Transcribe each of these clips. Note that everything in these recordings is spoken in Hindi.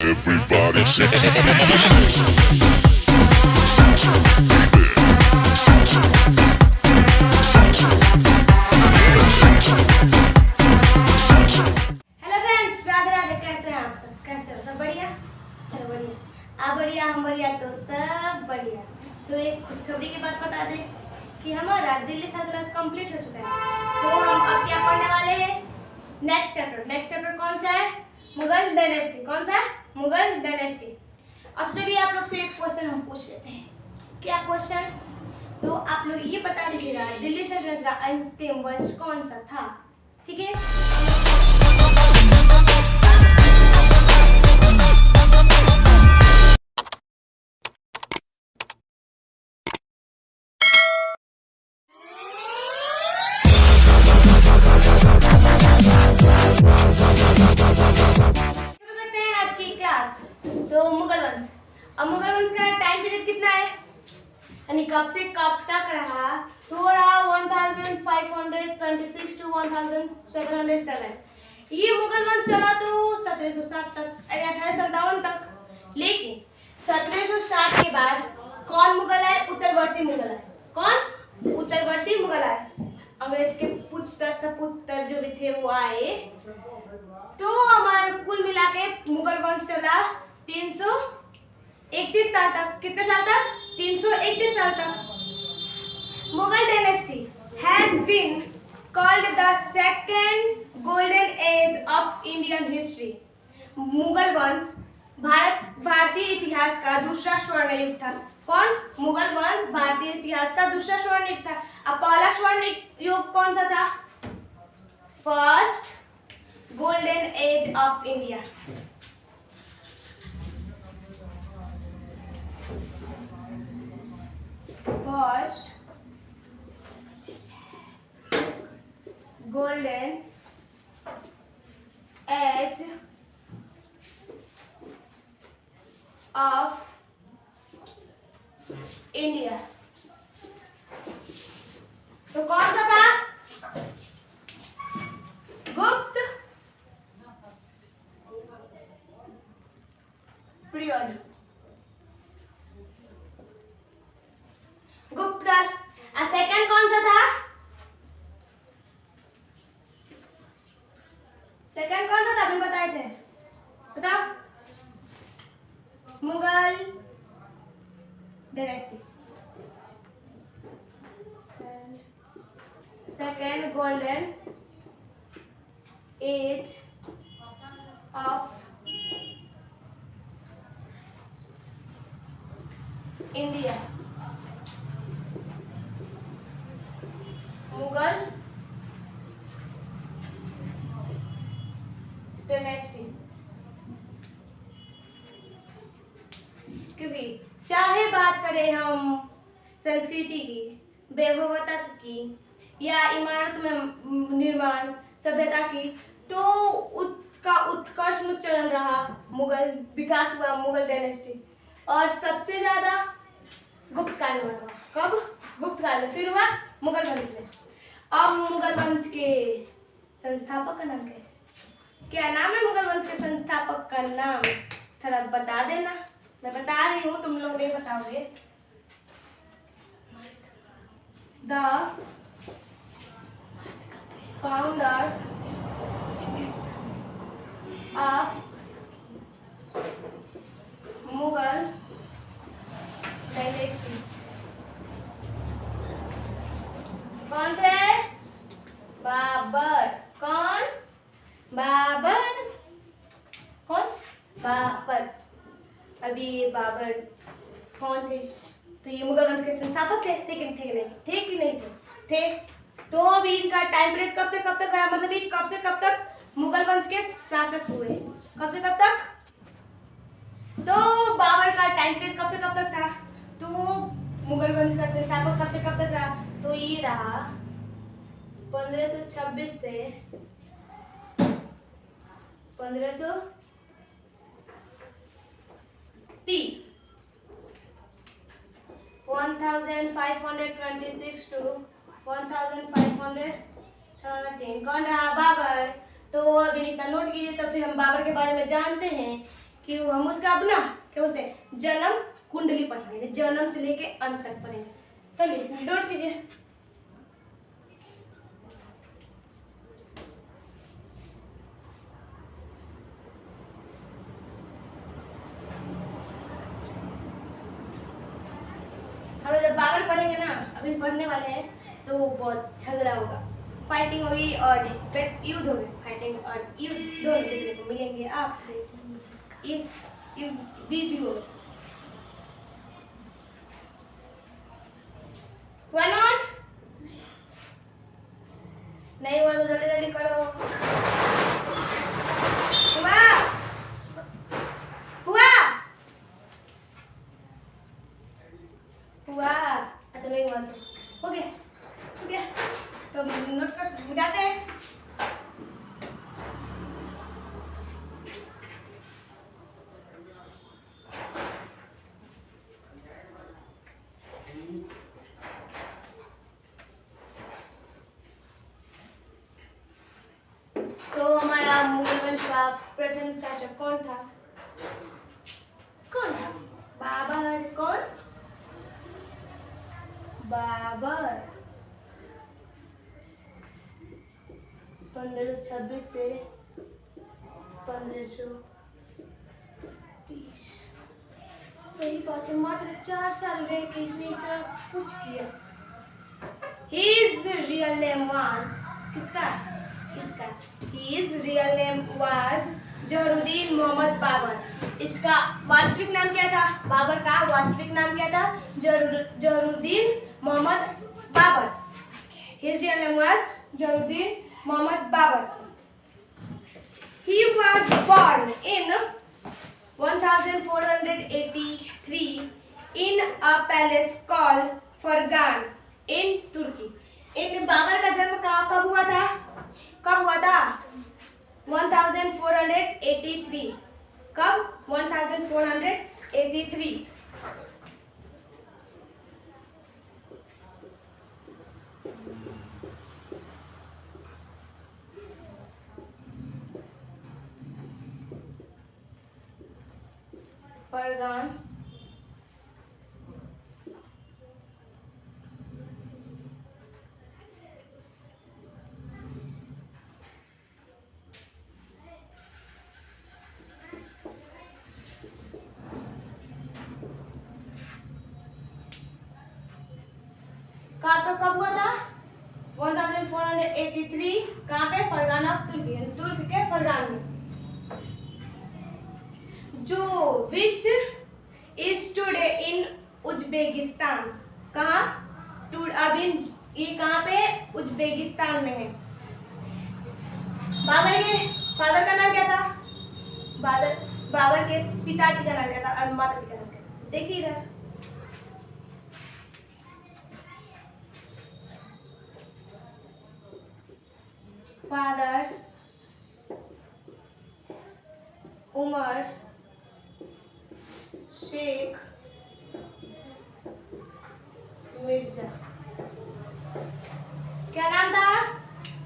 Everybody shake it. Hello friends, Radhe Radhe. कैसे हैं आप सब? कैसे हो? सब बढ़िया? सब बढ़िया। आप बढ़िया, हम बढ़िया, तो सब बढ़िया। तो एक खुशखबरी की बात बता दें कि हमारा दिल्ली सल्तनत कंप्लीट हो चुका है। तो हम अब क्या पढ़ने वाले हैं? Next chapter. नेक्स्ट चैप्टर कौन सा है? मुगल डायनेस्टी। कौन सा? मुगल डायनेस्टी। अब चलिए आप लोग से एक क्वेश्चन हम पूछ लेते हैं। क्या क्वेश्चन? तो आप लोग ये बता दीजिएगा, दिल्ली सल्तनत का अंतिम वंश कौन सा था? ठीक है। शुरू करते हैं आज की क्लास। तो मुगल वंश। अब मुगल वंश का टाइम पीरियड कितना है, यानी कब से कब तक रहा? तो रहा 1526 टू 1707। ये मुगल वंश चला तो 1707 तक, 1857 तक। लेकिन 1707 के बाद कौन मुगल आए? उत्तरवर्ती मुगल आए। कौन? उत्तरवर्ती मुगल आए। अंग्रेज के पुत्र सपुत्र जो भी थे वो आए। तो हमारे कुल मिला के मुगल वंश चला 331 साल तक। कितने साल तक? 331 साल तक। Mughal dynasty has been called the second golden age of Indian history. Mughal वंश भारतीय इतिहास का दूसरा स्वर्ण युग था। कौन? मुगल वंश भारतीय इतिहास का दूसरा स्वर्ण युग था। अब पहला स्वर्ण युग कौन सा था? First golden age of India. First golden age of India. तो कौन सा था? गुप्त पीरियड। गुप्त काल। सेकंड कौन सा था? सेकंड कौन सा था? अभी बताए थे, बताओ। Mughal dynasty. Second golden age of India. Mughal dynasty. क्योंकि चाहे बात करें हम संस्कृति की, वैभवता की, या इमारत में निर्माण, सभ्यता की, तो उसका उत्कर्ष चरण रहा मुगल, विकास हुआ मुगल डायनेस्टी। और सबसे ज्यादा गुप्त काल में हुआ। कब? गुप्त काल में। फिर हुआ मुगल वंश में। अब मुगल वंश के संस्थापक का नाम क्या है? क्या नाम है मुगल वंश के संस्थापक का नाम? थोड़ा बता देना। मैं बता रही हूँ, तुम लोग नहीं बताओगे। The founder of Mughal dynasty कौन थे? बाबर। कौन? बाबर। कौन? बाबर। अभी ये बाबर कौन थे? तो ये मुगल वंश के संस्थापक थे। थे कि नहीं? थे कि नहीं थे? थे। तो अभी इनका टाइम पीरियड कब से कब तक रहा? मतलब ये कब से कब तक मुगल वंश के शासक हुए? कब से कब तक? तो बाबर का टाइम पीरियड कब से कब तक था? तो मुगल वंश का संस्थापक कब से कब तक रहा? तो ये रहा 1526 से 1530। 1526 to 1513 कौन रहा? बाबर। तो अभी इतना नोट कीजिए। तो फिर हम बाबर के बारे में जानते हैं कि हम उसका अब ना क्या बोलते हैं जन्म कुंडली पढ़ेंगे, जन्म से लेके अंत तक पढ़ेंगे। चलिए नोट कीजिए। हम लोग जब बाबर पढ़ेंगे ना, अभी पढ़ने वाले हैं, तो बहुत झगड़ा होगा, फाइटिंग होगी और युद्ध होगी। फाइटिंग और युद्ध दोनों देखने को मिलेंगे। आप इस युद्ध भी होगा। Why not? नहीं हुआ तो जल्दी जल्दी करो। हुआ हुआ हुआ अच्छा नहीं हुआ तो हो गया तो नोट कर मिटाते हैं। तो हमारा मुगल वंश का प्रथम शासक कौन था? कौन था? बाबर। कौन? बाबर। 1526 से 1530। सही बात है, मात्र 4 साल रह के इसने इतना कुछ किया। His real name was किसका? इसका। His real name was जहरूद्दीन Mohammad Babar. इसका वास्तविक नाम क्या था? बाबर का वास्तविक नाम क्या था? जहरूद्दीन Mohammad Babar. His real name was जहरूद्दीन Mohammad Babar. He was born in 1483 in a palace called Fergan in Turkey। इन बाबर का जन्म कब हुआ था? कब हुआ था? 1483। कब? 1483। फरगान कब हुआ था? 1483। कहाँ पे? फरगान ऑफ तुर्की, तुर्क के फरगान में, जो which is today in Uzbekistan. कहाँ? अभी ये कहाँ पे? उज्बेकिस्तान में है। बाबर के फादर का नाम क्या था? बाबर के पिताजी का नाम क्या था और माताजी का नाम क्या था? देखिए इधर। फादर उमर शेख मिर्जा। क्या नाम था?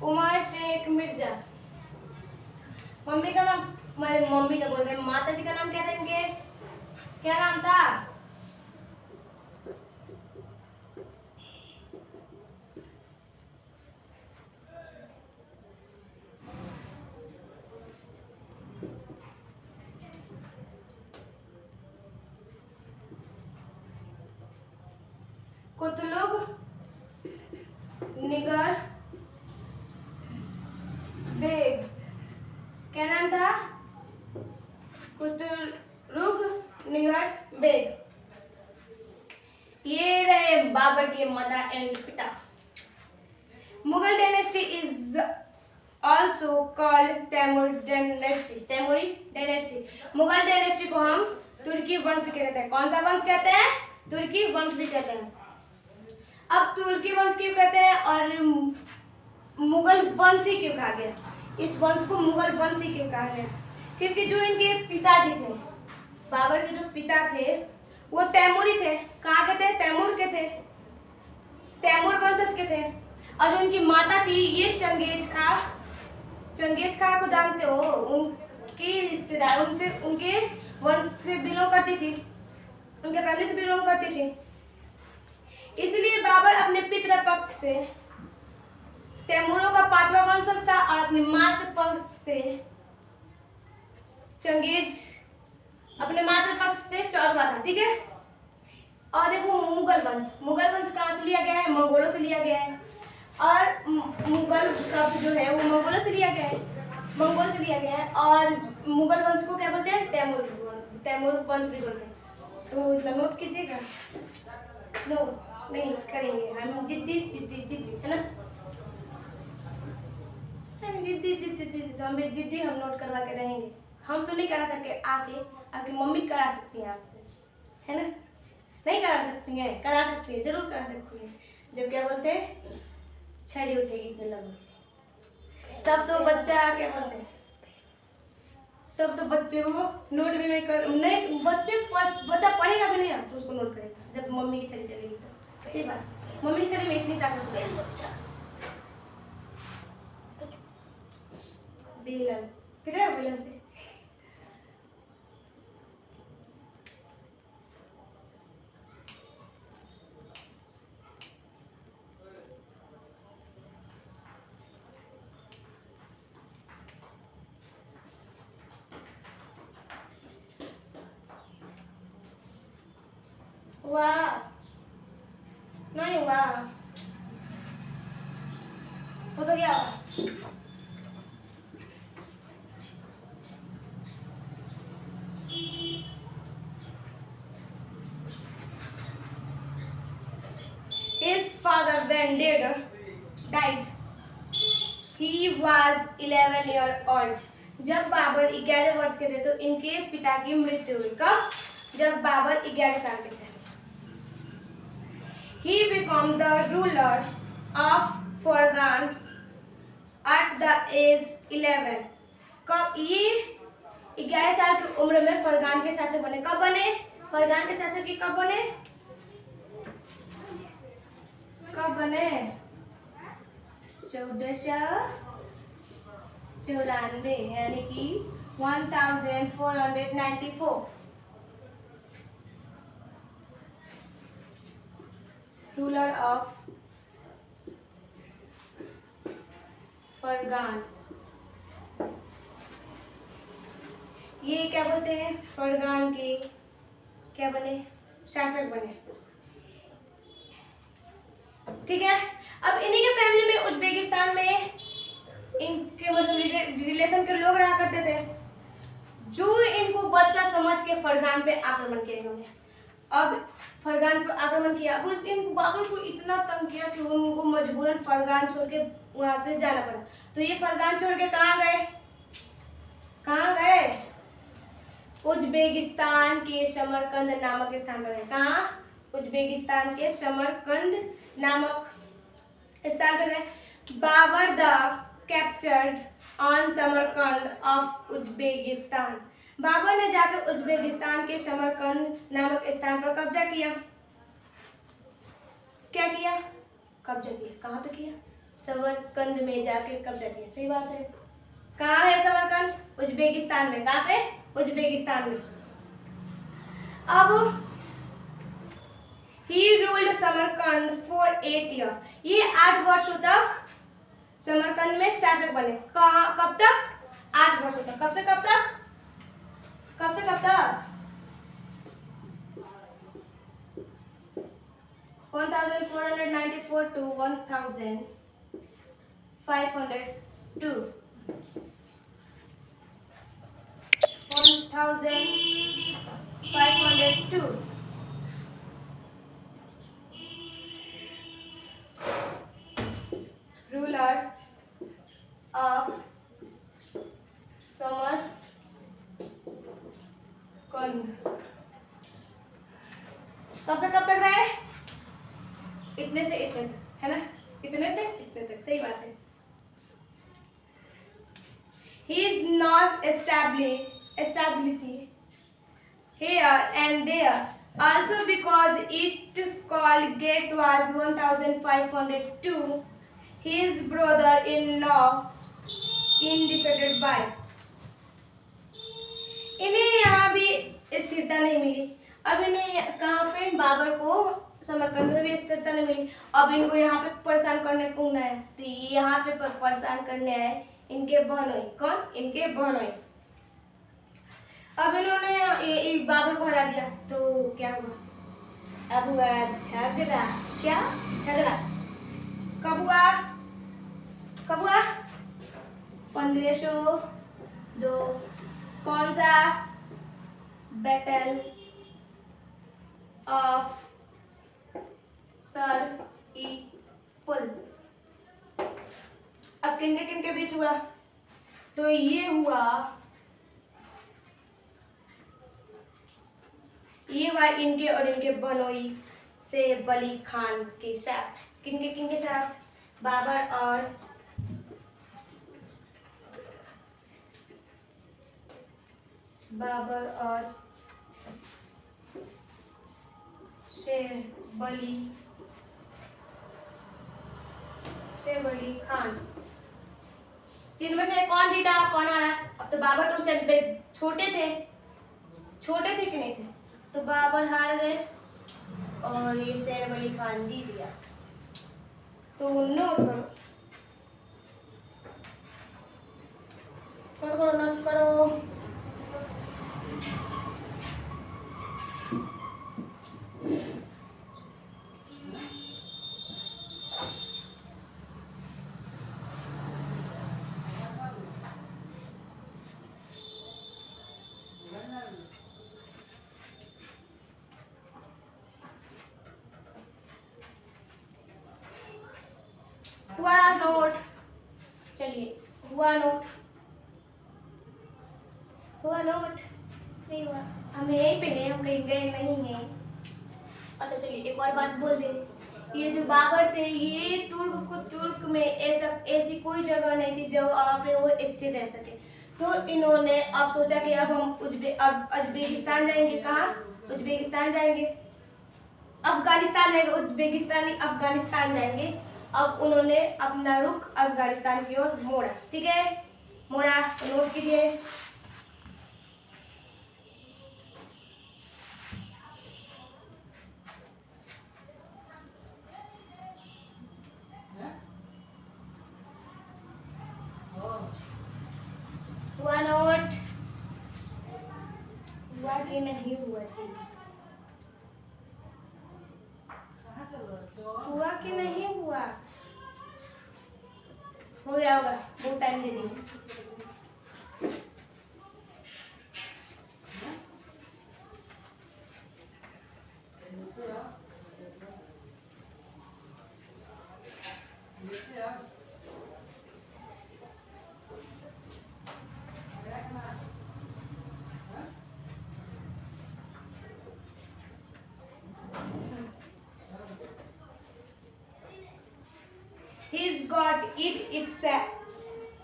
उमर शेख मिर्जा। मम्मी का नाम, मम्मी का बोल रहे, माता जी का नाम क्या था इनके? क्या नाम था? Qutlugh Nigar Beg. क्या नाम था? Qutlugh Nigar Beg. ये रहे बाबर के मदर एंड पिता। Mughal dynasty is also called Timur dynasty. तैमूरी डायनेस्टी। मुगल डायनेस्टी को हम तुर्की वंश भी कहते हैं। कौन सा वंश कहते हैं? तुर्की वंश भी कहते हैं। अब तुर्की वंश क्यों कहते हैं और मुगल वंश ही क्यों कहा गया? इस वंश को मुगल वंश ही क्यों कहा गया? क्योंकि जो इनके पिताजी थे, बाबर के जो पिता थे वो तैमूरी थे। कहाँ के थे? तैमूर के थे, तैमूर वंशज के थे। और जो इनकी माता थी ये चंगेज खां। चंगेज खां को जानते हो? उनकी रिश्तेदार, उनसे उनके वंश से बिलोंग करती थी, उनके फैमिली से बिलोंग करती थी। इसलिए बाबर अपने पितृ पक्ष से तैमूरों का 5वां वंशज था और अपने मातृ पक्ष से चंगेज अपने मातृ पक्ष से 14वां था। ठीक है। और देखो मुगल वंश कहाँ से लिया गया है? मंगोलों से लिया गया है। और मुगल शब्द जो है वो मंगोलों से लिया गया है, मंगोल से लिया गया है। और मुगल वंश को क्या बोलते हैं? तैमूर वंश भी बोलते हैं। तो इतना नोट कीजिएगा। नो नहीं करेंगे हम, जिद्दी है ना, हम जिद्दी तो हम भी जिद्दी, हम नोट करवा के रहेंगे। हम तो नहीं करा सकते, आके मम्मी करा सकती हैं आपसे, है ना? नहीं करा सकती हैं? करा सकती है, जरूर करा सकती है। जब क्या बोलते हैं छड़ी उठेगी इतने लंबी, तब तो बच्चा क्या बोलते हैं, तब तो बच्चे को नोट भी नहीं कर, नहीं बच्चा पढ़ेगा भी नहीं ना तो उसको नोट करेगा जब मम्मी की छड़ी चलेगी तो। सही बात, मम्मी की छड़ी में इतनी ताकत है। बेलन फिर है, बेलन से हुआ नहीं हुआ, वो तो क्या हुआ? His father when died, he was 11 years old. जब बाबर 11 वर्ष के थे तो इनके पिता की मृत्यु हुई। कब? जब बाबर 11 साल के थे। He became the ruler of Fergan at the age 11. कब? ये 11 साल की उम्र में फरगान के शासक बने। कब बने? फरगान के शासक की कब बने? कब बने? 1494 यानी कि 1494 रूलर ऑफ फरगान। ये क्या बोलते हैं? फरगान के क्या बने? शासक बने। ठीक है। अब इन्हीं के फैमिली में उज्बेकिस्तान में इनके मतलब रिलेशन के लोग रहा करते थे, जो इनको बच्चा समझ के फरगान पे आक्रमण किया इन्होंने। अब फरगान पे आक्रमण किया, उस इन बाबर को इतना तंग किया कि उनको मजबूरन फरगान छोड़ के वहां से जाना पड़ा। तो ये फरगान छोड़ के कहाँ गए? कहाँ गए? उज्बेकिस्तान के समरकंद नामक स्थान पर गए। कहाँ? उज्बेकिस्तान के समरकंद नामक स्थान पर गए। Babur the captured on Samarkand of Uzbekistan. Babur ने जाकर उज्बेकिस्तान के समरकंद नामक स्थान पर कब्जा किया। क्या किया? कब्जा किया। कहाँ पे किया? समरकंद में जाके कब्जा किया। सही बात है। कहाँ है समरकंद? उज्बेकिस्तान में। कहाँ पे? उज्बेकिस्तान में। अब He ruled Samarkand for 8 years. ये 8 वर्षों तक समरकंद में शासक बने। कहाँ? कब तक? 8 वर्षों तक। कब से कब तक? कब से कब तक? 1494 to 1502. 1502. Ruler of Samarkand. कब से कब तक रहे? इतने से इतने तक, है ना? इतने से इतने तक। सही बात है। He is not stability here and there, also because it called gate was 1502. His brother-in-law indefeated by इन्हें यहाँ भी स्थिरता नहीं मिली। अब इन्हें कहाँ पे, बाबर को समरकंद में भी स्थिरता नहीं मिली। अब इनको यहाँ पे परेशान करने कौन आया, तो यहाँ पे परेशान करने आए इनके बहनोई। कौन? इनके बहनोई। अब इन्होंने बाबर को हरा दिया तो क्या हुआ, अब हुआ झगड़ा। क्या? झगड़ा। कब हुआ? कब हुआ? 1502। कौन सा? बैटल ऑफ सर ई पुल। अब किनके किनके बीच हुआ, तो ये हुआ इनके और इनके बहनोई से बली खान के साथ। किनके किनके साथ? बाबर और शेर बली खान। तीन में से कौन जीता, कौन हारा? अब तो बाबर तो उस टाइम पे छोटे थे कि नहीं थे, तो बाबर हार गए और ये शेर बली खान जीत गया। तो नोट करो। हुआ नोट। चलिए, हुआ नोट नहीं हुआ, हम यहीं पे हैं, हम कहीं गए नहीं हैं। अच्छा चलिए, एक और बात बोल दे, ये जो बाबर थे, ये तुर्क में ऐसी कोई जगह नहीं थी जो वहाँ पे वो स्थिर रह सके। तो इन्होंने अब सोचा कि अब हम उज्बेकिस्तान जाएंगे। कहाँ? उज्बेकिस्तान जाएंगे, अफगानिस्तान जाएंगे, उज्बेकिस्तान अफगानिस्तान जाएंगे। अब उन्होंने अपना रुख अफगानिस्तान की ओर मोड़ा। ठीक है, मोड़ा, नोट कीजिए। हुआ नोट? हुआ कि नहीं हुआ जी? हुआ कि नहीं हुआ? हो गया होगा, बहुत टाइम दे देंगे।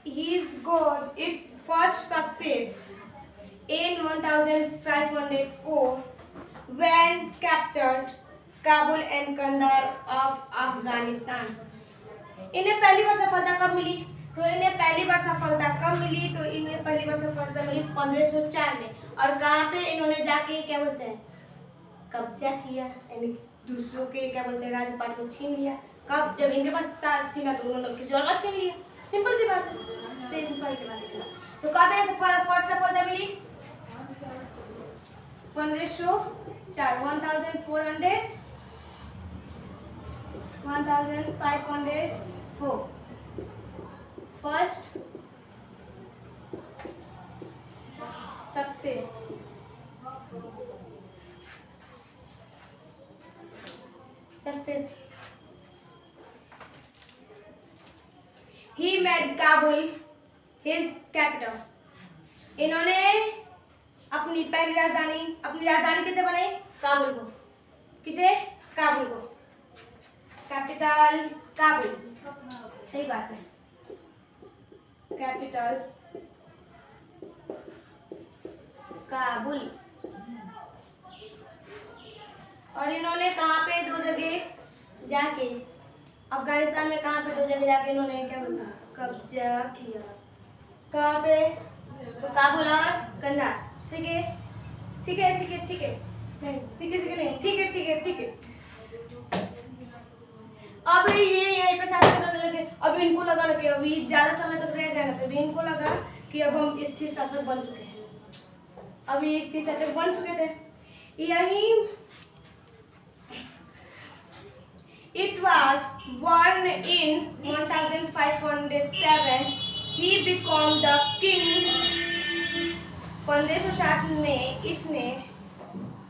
He's got its first success in 1504 when captured Kabul and Kandahar of Afghanistan. इन्हें पहली बार सफलता कब मिली? तो इन्हें पहली बार सफलता 1504 में। और कहाँ पे इन्होंने जाके क्या बोलते हैं, कब्जा किया, यानी दूसरों के क्या बोलते हैं, राजपाट को छीन लिया। कब? जब इनके पास साथ छीना तो उन्होंने किसी और का छीन लिया। सिंपल सी बात है। तो कब ये फर्स्ट सफलता मिली? 1504 first success. He made Kabul his capital. इन्होंने अपनी राजधानी किसे बनाई? काबुल को। किसे? काबुल को। कैपिटल काबुल। सही बात है, कैपिटल काबुल। और इन्होंने कहाँ पे 2 जगह जाके, अफगानिस्तान में कहाँ पे 2 जगह जाके इन्होंने क्या बोला, कब्जा किया। कहाँ पे? तो काबुल और कंधार। सीखे सीखे सीखे ठीक है, नहीं सीखे सीखे नहीं, ठीक है ठीक है ठीक है। अब ये यहीं पे शासन करने लगे। अब इनको लगा ना कि अभी ज्यादा समय तक रह जाएगा, तभी इनको लगा कि अब हम स्थिर शासक बन चुके हैं। अब ये स्थिर शासक बन चुके थे। यही it was born in 1507 he became the king। 1507 में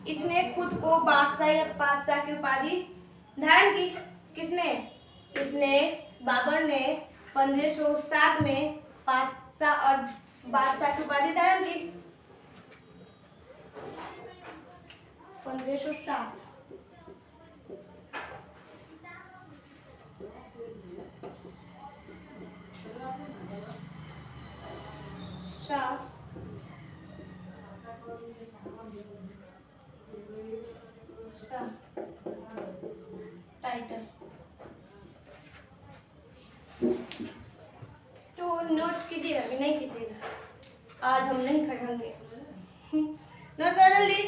इसने खुद को बादशाह की उपाधि धारण की। किसने? इसने बाबर ने 1507 में बादशाह की उपाधि धारण की। 1507 टाइटल तो नोट कीजिएगा कि नहीं कीजिएगा? आज हम नहीं खड़ेंगे। नोट कर जल्दी।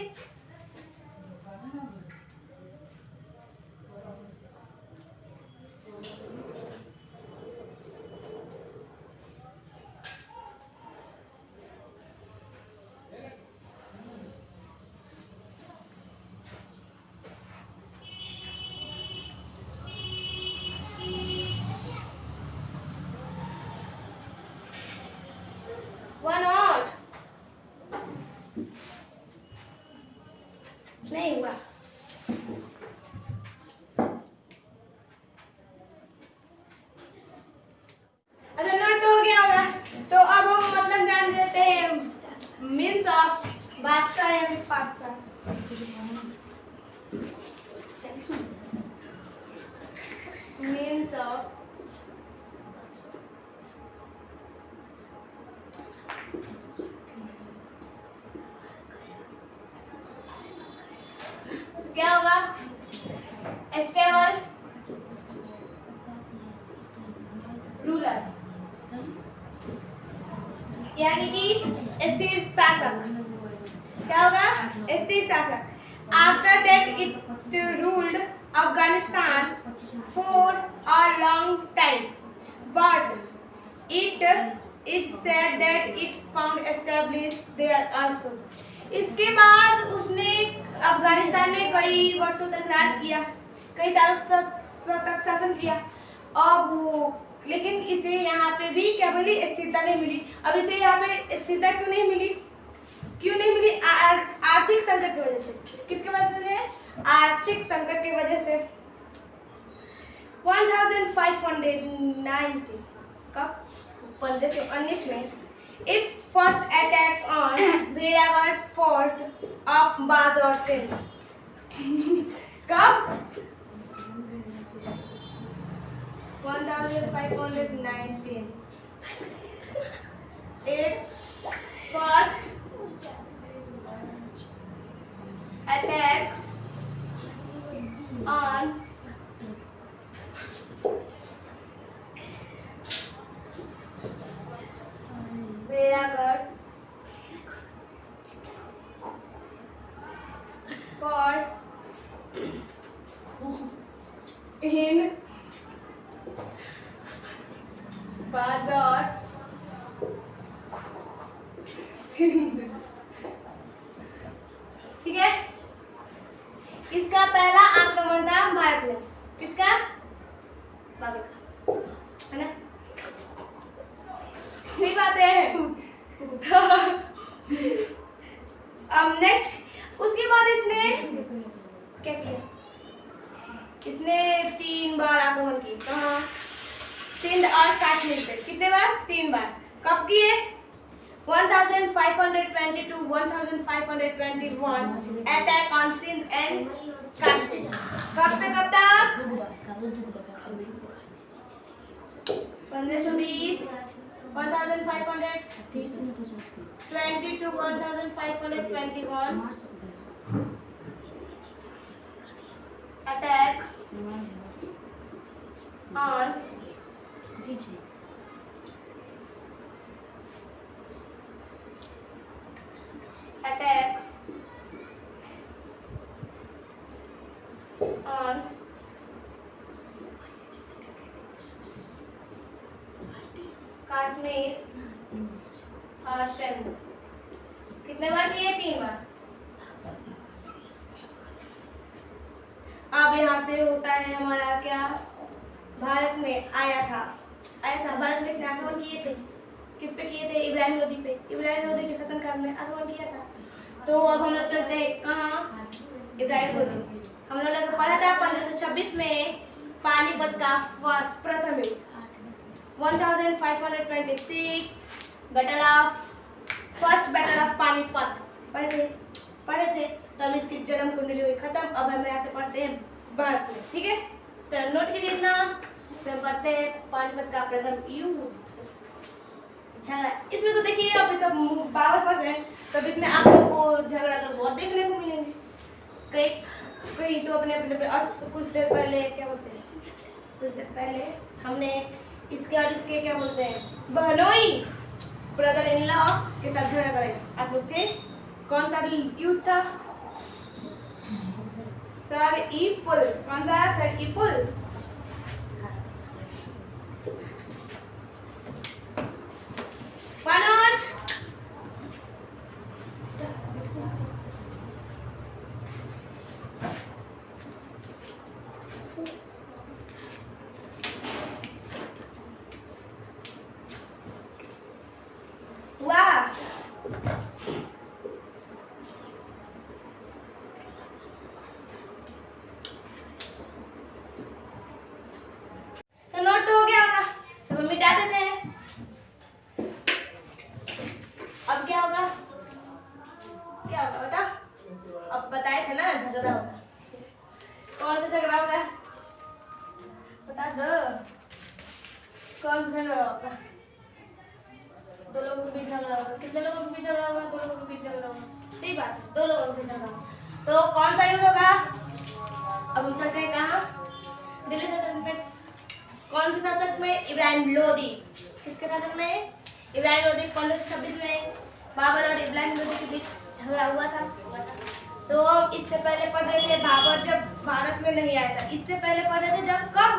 वन और नहीं हुआ। अच्छा नोट तो हो गया होगा। तो अब हम मतलब जान देते हैं मीन्स ऑफ बादशाह या फिर पादशाह। मीन्स ऑफ क्या होगा? स्टेबल रूलर यानी कि स्थिर शासक। क्या होगा? स्थिर शासक। After that it ruled Afghanistan for a long time but it is said that it found established there also. इसके बाद उसने अफगानिस्तान में कई वर्षों तक राज किया, कई सालों तक शासन किया। अब लेकिन इसे यहाँ पे भी क्या मिली? स्थिरता नहीं मिली। अब इसे यहाँ पे स्थिरता क्यों नहीं मिली? क्यों नहीं मिली? आर्थिक संकट की वजह से। किसके वजह से? आर्थिक संकट की वजह से। 1590 कब? 1519 में its first attack on Bhedagad fort of Bazaar Singh। कब? 1519 its first attack on Bhedagad fort in बाजार सिंध। ठीक है, इसका पहला आक्रमण था भारत में। किसका? बाबर का, है ना? सही बात है। अब नेक्स्ट उसके बाद इसने क्या किया? इसने 3 बार आक्रमण किए। कहाँ? सिंध और कश्मीर पे। कितने बार? 3 बार। कब किए? 1522 1521 attack on Sindh and Kashmir. कब से कब तक? 1520 1522 1521 अटैक ऑन स्मिथ और शेन। कितने बार किए? 3 बार। अब यहाँ से होता है हमारा क्या, भारत में आया था भारत में इसने आक्रमण किए थे। किस पे किए थे? इब्राहिम लोदी पे। इब्राहिम लोदी के शासनकाल में आक्रमण किया था। तो अब हम लोग चलते हैं कहाँ? इब्राहिम लोदी। हम लोगों ने पढ़ा था 1526 में पानीपत का प्रथम युद्ध। 1526 फर्स्ट बैटल ऑफ पानीपत पढ़े थे। तब इसकी जन्म कुंडली हुई खत्म। अब हम यहाँ से पढ़ते हैं भारत में, ठीक है? तो नोट कीजिए इतना। फिर हम पढ़ते हैं पानीपत का प्रथम युद्ध। इसमें तो देखिए अभी तो बाबर पढ़ रहे हैं, तब इसमें आप लोग को झगड़ा तो बहुत देखने को मिलेंगे। कहीं तो अपने कुछ देर पहले क्या बोलते हैं, कुछ देर पहले हमने इसके और इसके क्या बोलते हैं, बहनोई ब्रदर इन लॉ के साथ झगड़ा करे। आप लोग थे? कौन सा युद्ध था? सर ईपुल। कौन सा? सर ईपुल। कौन सा झगड़ा होगा? 2 लोगों के बीच झगड़ा होगा। कितने लोगों के बीच झगड़ा होगा? 2 लोगों के बीच झगड़ा होगा। सही बात है, 2 लोगों के बीच झगड़ा होगा। तो कौन सा युद्ध होगा? अब हम चलते हैं कहाँ? दिल्ली शासन में। कौन से शासक में? इब्राहिम लोदी। किसके शासन में? इब्राहिम लोदी। 1526 में बाबर और इब्राहिम लोदी के बीच झगड़ा हुआ था। तो इससे पहले पढ़ रहे थे बाबर जब भारत में नहीं आया था। इससे पहले पढ़ रहे थे जब कब?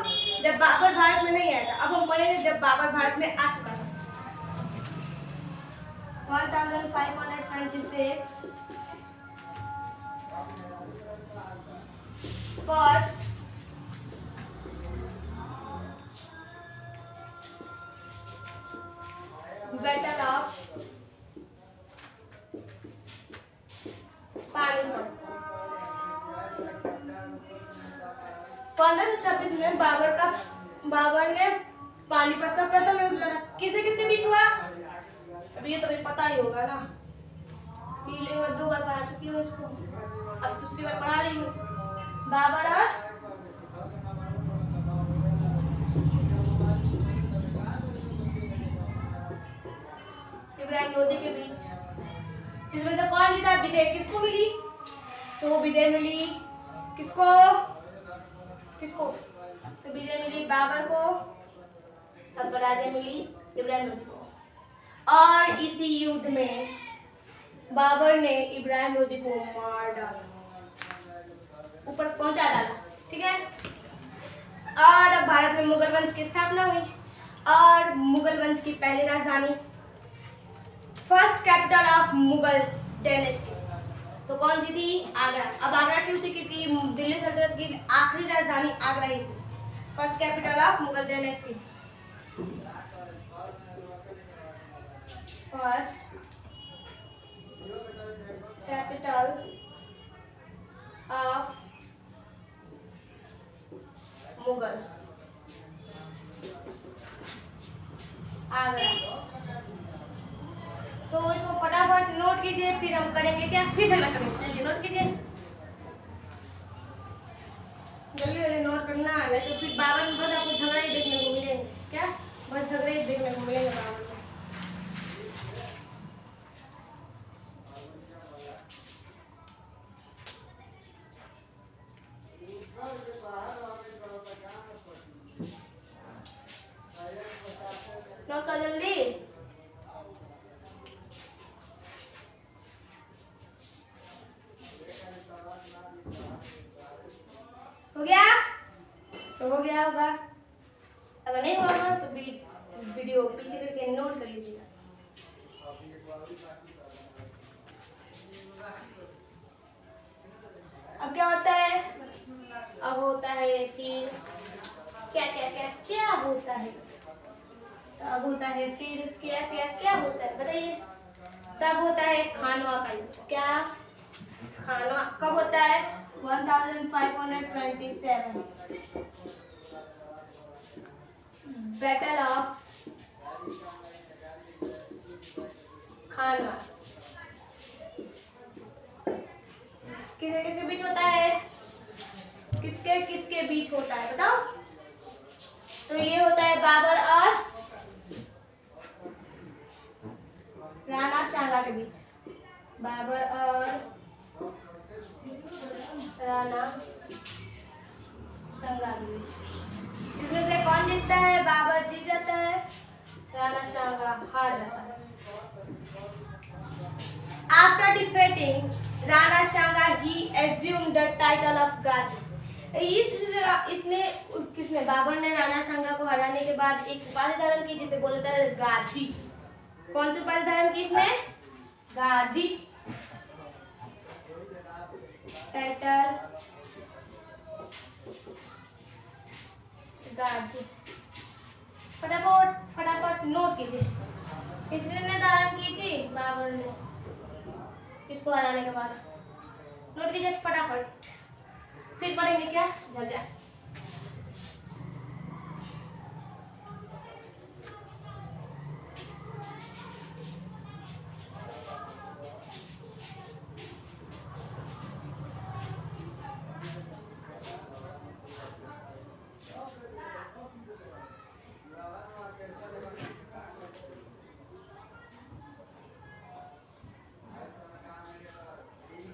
जब बाबर भारत में नहीं आया था। अब हम पढ़ेंगे जब बाबर भारत में आ चुका था। 1596 फर्स्ट बैटल ऑफ पानीपत। 1526 में बाबर ने पानीपत का प्रथम युद्ध लड़ा। किसे किसके बीच हुआ? अभी ये तो मुझे पता ही होगा ना, पीले में 2 बार पढ़ा चुकी हूँ इसको, अब दूसरी बार पढ़ा रही हूँ। बाबर और इब्राहिम लोदी के बीच, जिसमें से कौन जीता? विजय किसको मिली? तो विजय मिली किसको? तो विजय मिली बाबर को और पराजय मिली इब्राहिम लोदी को। और इसी युद्ध में बाबर ने इब्राहिम लोदी को मार डाला, ऊपर पहुंचा डाला, ठीक है? और अब भारत में मुगल वंश की स्थापना हुई और मुगल वंश की पहली राजधानी, first capital of Mughal dynasty, तो कौन सी थी? आगरा। अब आगरा क्यों थी? क्योंकि दिल्ली सल्तनत की आखिरी राजधानी आगरा ही थी। First capital of Mughal dynasty, first capital of Mughal Agra. तो इसको फटाफट नोट कीजिए, फिर हम करेंगे क्या? फिर झगड़ा करेंगे। चलिए नोट कीजिए, जल्दी जल्दी नोट करना है, तो फिर बाबर में बस आपको झगड़ा ही देखने को मिलेंगे। क्या? बस झगड़े ही देखने को मिलेंगे बाबर में। नोट कर जल्दी। हो गया? तो हो गया होगा, अगर नहीं होगा तो फिर वीडियो पीछे करके नोट कर लीजिएगा। अब क्या होता है, अब होता है फिर क्या क्या क्या क्या होता है, तब होता है फिर क्या क्या क्या होता है बताइए। तब होता है खानवा का युद्ध। क्या खानवा कब होता है? 1527 बैटल ऑफ खानवा। किसके किसके बीच होता है? किसके किसके बीच होता है बताओ? तो ये होता है बाबर और राणा सांगा के बीच। बाबर और राणा सांगा के बीच। इसमें से कौन जीतता है? बाबर जीत जाता है, राणा सांगा हार जाता है। After defeating Rana Shanga, he assumed the title of Ghazi. इसने किसने बाबर ने राणा सांगा को हराने के बाद एक उपाधि धारण की जिसे बोलता है गाजी। कौन सी उपाधि धारण की इसने? गाजी। टाइटल गाजी। फटाफट फटाफट नोट कीजिए। किसने धारण की थी? बाबर ने। किसको हराने के बाद? नोट कीजिए फटाफट, फिर पढ़ेंगे क्या झगड़ा।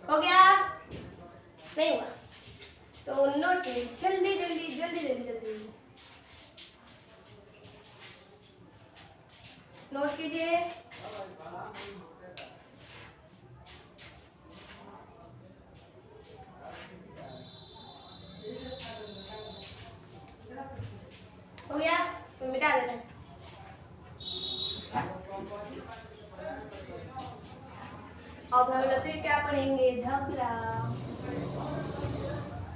हो गया? नहीं हुआ तो नोट कीजिए जल्दी जल्दी जल्दी जल्दी जल्दी नोट कीजिए। हो गया तो मिटा देते हैं। अब हम लोग फिर क्या पढ़ेंगे? झगड़ा।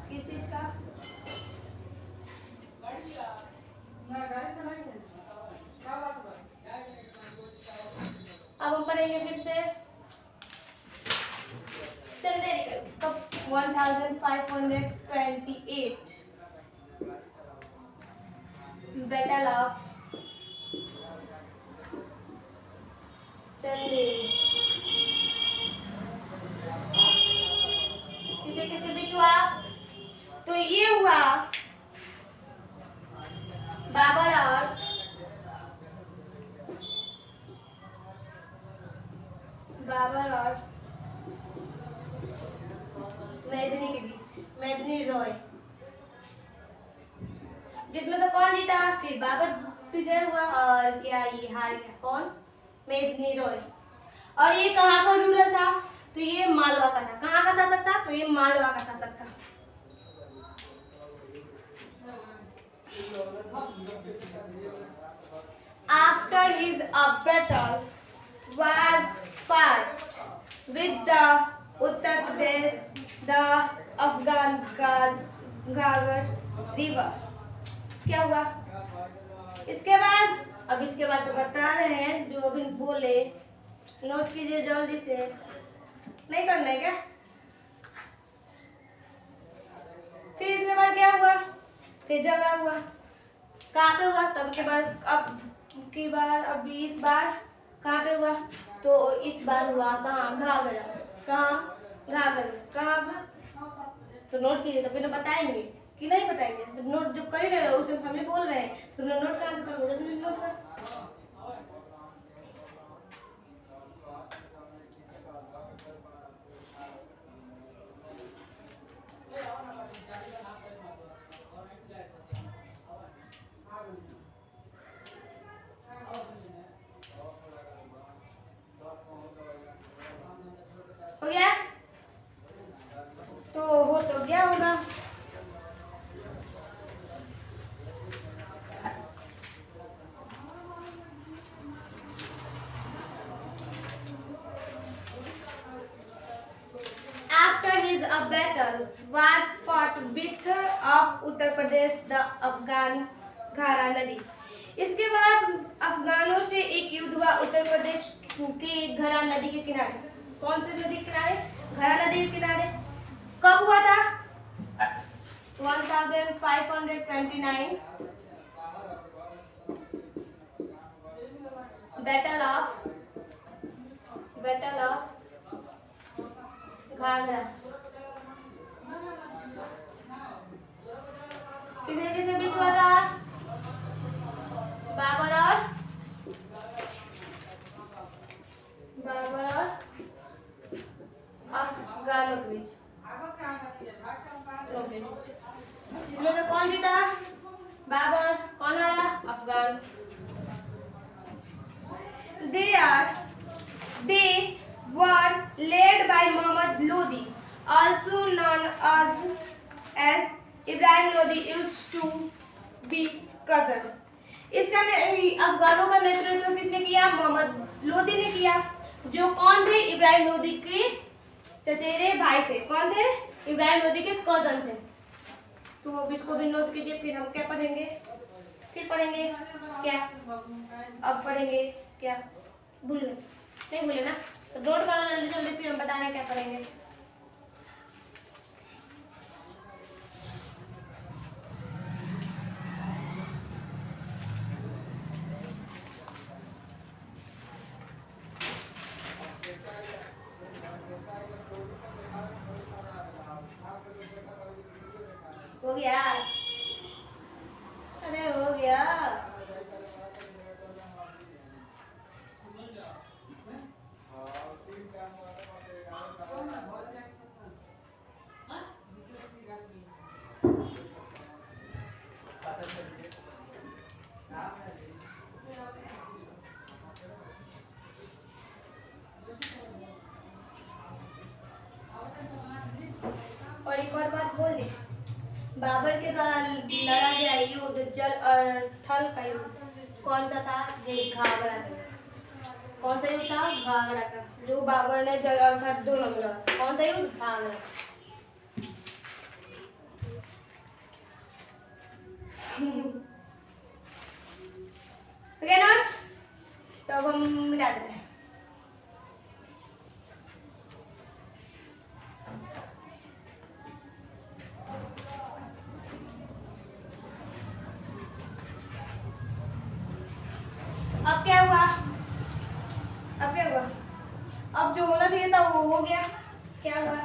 किस चीज का? अब हम पढ़ेंगे फिर से। चलिए 1528 बैटल ऑफ चंदेरी। किसे किसके बीच हुआ? तो ये हुआ बाबर और मेदिनी के बीच, मेदिनी रॉय। जिसमें से कौन जीता? फिर बाबर विजय हुआ और क्या ये हार गया? कौन? मेदिनी रॉय। और ये कहाँ का रूलर था? तो ये मालवा का था। कहाँ का शासक था? तो ये मालवा का शासक था। After his battle was fought with the Uttar Pradesh, the Afghan Ghaggar river. क्या हुआ इसके बाद? अब इसके बाद तो बता रहे हैं जो अभी बोले, नोट कीजिए जल्दी से। नहीं करना है क्या? फिर इसके बाद क्या हुआ? फिर झगड़ा हुआ। कहाँ पे हुआ? तब के बाद अब की बार अभी इस बार कहाँ पे हुआ? तो इस बार हुआ कहाँ? घाघरा। कहाँ? घाघरा। कहाँ पर? तो नोट कीजिए, तो फिर बताएंगे कि नहीं बताएंगे। तो नोट जब कर ही रहे हो उसमें हम ही बोल रहे हैं, तो नोट कहाँ से करोगे? तो नोट कर। हो गया? तो हो तो गया होगा। battle was fought with of Uttar Pradesh the Afghan घारा नदी। इसके बाद अफगानों से एक युद्ध हुआ उत्तर प्रदेश की घारा नदी के किनारे। कौन से नदी के किनारे? घारा नदी के किनारे। कब हुआ था? 1529 बैटल ऑफ घाघरा। किसके बीच हुआ था? बाबर और अफगानों के बीच। इसमें से कौन जीता? बाबर। कौन हारा? Afghan. They were led by Muhammad Lodi, also known as Ibrahim Lodi used to be cousin. इसका अफगानों का नेतृत्व किसने किया? मोहम्मद लोदी ने किया, जो कौन थे? इब्राहिम लोदी के चचेरे भाई थे। कौन थे? इब्राहिम लोदी के कजन थे। तो अब इसको भी नोट कीजिए। फिर हम क्या पढ़ेंगे? फिर पढ़ेंगे क्या? अब पढ़ेंगे क्या? भूल गए? नहीं भूले ना? तो नोट करो जल्दी जल्दी, फिर हम बताएंगे क्या पढ़ेंगे। हो गया? अरे हो गया। और एक और बात बोल दी, बाबर के द्वारा लड़ा गया युद्ध जल और थल का युद्ध कौन सा था? ये घाघरा का। कौन सा युद्ध था? घाघरा का, जो बाबर ने जल और थल दोनों में लड़ा। कौन सा युद्ध? घाघरा। नोट तो अब हम मिटा देते हैं। अब क्या हुआ? अब जो होना चाहिए था वो हो गया। क्या हुआ?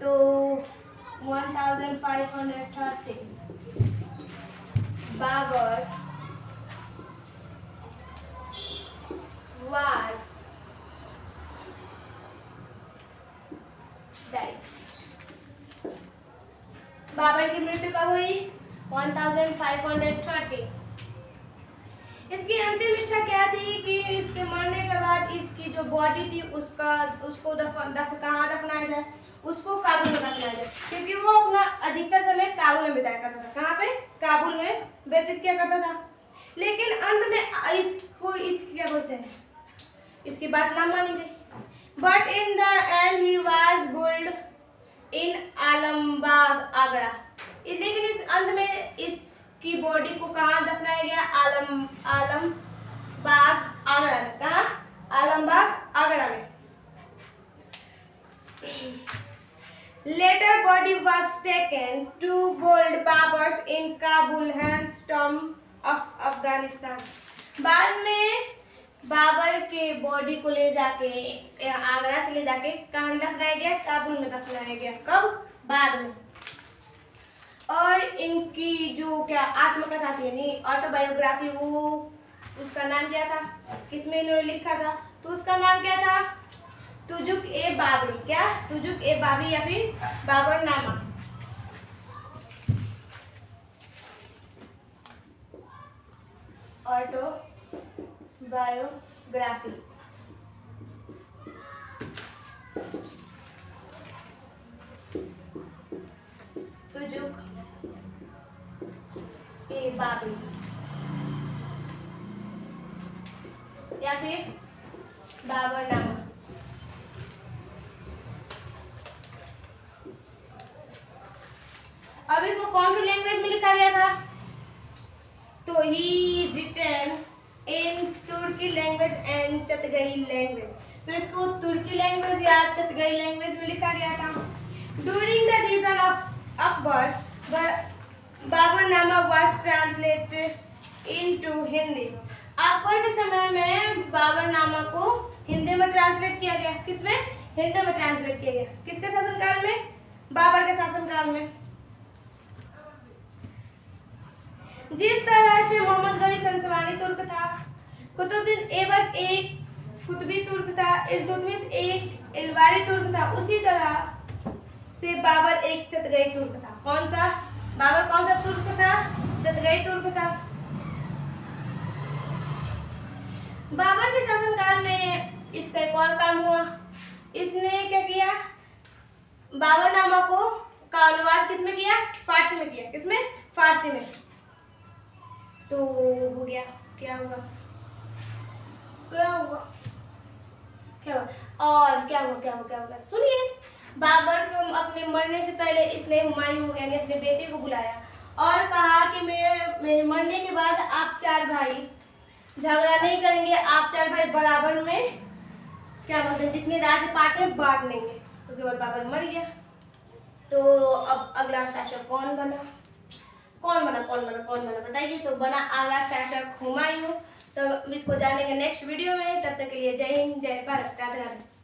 तो 1530 बाबर was died। बाबर की मृत्यु कब हुई? 1530। इसकी अंतिम इच्छा क्या थी कि इसके मरने के बाद इसकी जो बॉडी थी उसको कहाँ दफनाया जाए? उसको काबुल में दफनाया जाए, क्योंकि वो अपना अधिकतर समय काबुल में बिताया करता था। कहाँ पे? काबुल में व्यतीत किया करता था। लेकिन अंत में क्या बोलते हैं, इसकी बात ना मानी गई। But in the end he was built in Alambagh Agra. लेकिन इस अंत में इसकी बॉडी को कहाँ दफनाया गया? आलमबाग आगरा में। कहाँ? आलमबाग आगरा में। Later body was taken to Gold Baburs in Kabul Handstorm of Afghanistan। बाद में बाबर के बॉडी को ले जाके आगरा से ले जाके कहाँ दफनाया गया? काबुल में दफनाया गया। कब? बाद में। और इनकी जो क्या आत्मकथा थी, यानी ऑटोबायोग्राफी, वो उसका नाम क्या था? किसमें इन्होंने लिखा था? तो उसका नाम क्या था? तुजुक ए बाबरी। क्या? तुजुक ए बाबरी या फिर बाबरनामा। ऑटोबायोग्राफी। तुजुक ए बाबरी या फिर बाबरनामा। अब इसको कौन सी लैंग्वेज में लिखा गया था? तो he written in Turki language and चतगई लैंग्वेज। तो इसको तुर्की लैंग्वेज या चतगई लैंग्वेज में लिखा गया था। During the region of Akbar Baburnama was translated into Hindi. Akbar के समय में बाबरनामा को हिंदी में ट्रांसलेट किया गया। किसमें? हिंदी में ट्रांसलेट किया गया। किसके शासनकाल में? बाबर के शासनकाल में। जिस तरह से मोहम्मद गनी संसवानी तुर्क था, कुतुबुद्दीन ऐबक एक कुतुबी तुर्क था, इल्तुतमिश एक इलवारी तुर्क था, उसी तरह से बाबर एक चतगई तुर्क था। कौन सा? बाबर कौन सा तुर्क था? चतगई तुर्क था। बाबर के शासनकाल में इसका एक और काम हुआ। इसने क्या किया? बाबरनामा को का अनुवाद किसमें किया? फारसी में किया। किसमें? फारसी में। तो हो गया। क्या हुआ? क्या हुआ? क्या हुआ? और क्या हुआ? क्या हुआ? क्या हुआ? सुनिए, बाबर को अपने मरने से पहले इसने हुमायूं यानी अपने बेटे को बुलाया और कहा कि मेरे मरने के बाद आप चार भाई झगड़ा नहीं करेंगे, आप चार भाई बराबर में क्या बोलते हैं जितने राज्य पाट है बांट लेंगे। उसके बाद बाबर मर गया। तो अब अगला शासक कौन बना? कौन बना बताइए। तो बना अगला शासक हुमायूं। तो इसको जानेंगे नेक्स्ट वीडियो में। तब तक के लिए जय हिंद, जय भारत, राधे राधे।